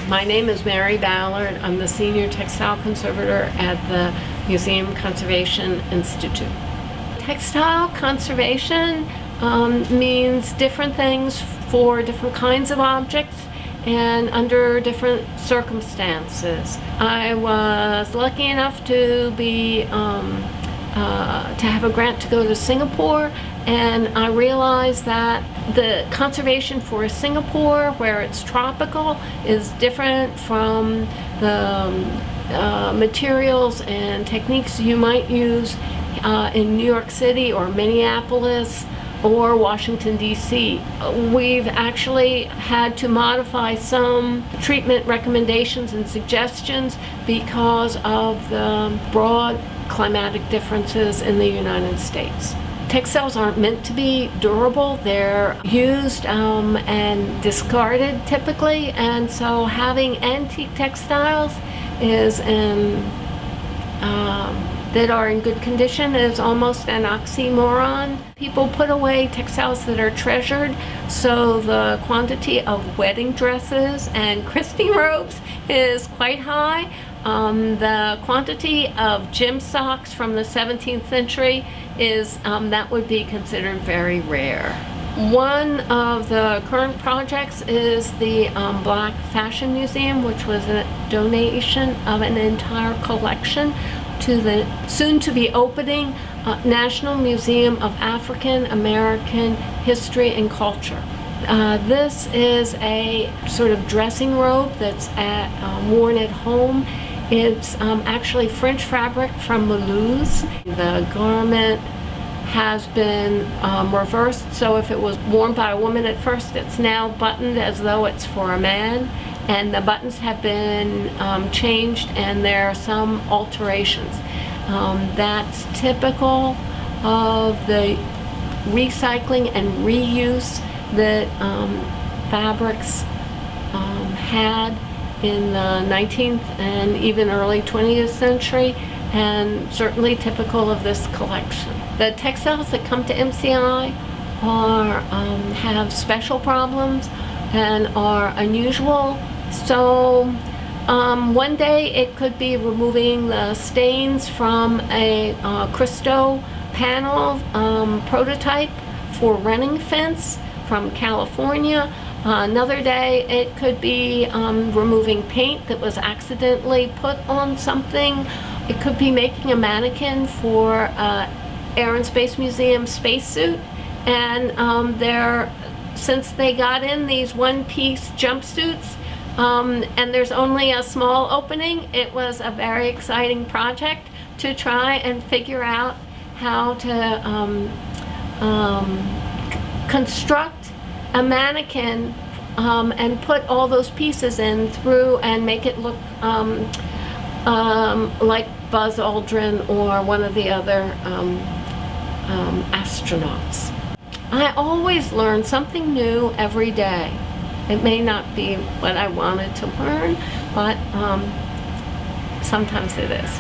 My name is Mary Ballard. I'm the Senior Textile Conservator at the Museum Conservation Institute. Textile conservation means different things for different kinds of objects and under different circumstances. I was lucky enough to be to have a grant to go to Singapore, and I realized that the conservation for Singapore, where it's tropical, is different from the materials and techniques you might use in New York City or Minneapolis or Washington, D.C. We've actually had to modify some treatment recommendations and suggestions because of the broad climatic differences in the United States. Textiles aren't meant to be durable. They're used and discarded typically, and so having antique textiles is that are in good condition is almost an oxymoron. People put away textiles that are treasured, so the quantity of wedding dresses and christening robes is quite high. The quantity of gym socks from the 17th century is that would be considered very rare. One of the current projects is the Black Fashion Museum, which was a donation of an entire collection to the soon-to-be opening National Museum of African American History and Culture. This is a sort of dressing robe that's worn at home. It's actually French fabric from Mulhouse. The garment has been reversed, so if it was worn by a woman at first, it's now buttoned as though it's for a man, and the buttons have been changed, and there are some alterations. That's typical of the recycling and reuse that fabrics had in the 19th and even early 20th century, and certainly typical of this collection. The textiles that come to MCI have special problems and are unusual. So one day it could be removing the stains from a Cristo panel prototype for running fence from California. Another day it could be removing paint that was accidentally put on something. It could be making a mannequin for Air and Space Museum spacesuit, and since they got in these one-piece jumpsuits and there's only a small opening, it was a very exciting project to try and figure out how to construct a mannequin and put all those pieces in through and make it look like Buzz Aldrin or one of the other astronauts. I always learn something new every day. It may not be what I wanted to learn, but sometimes it is.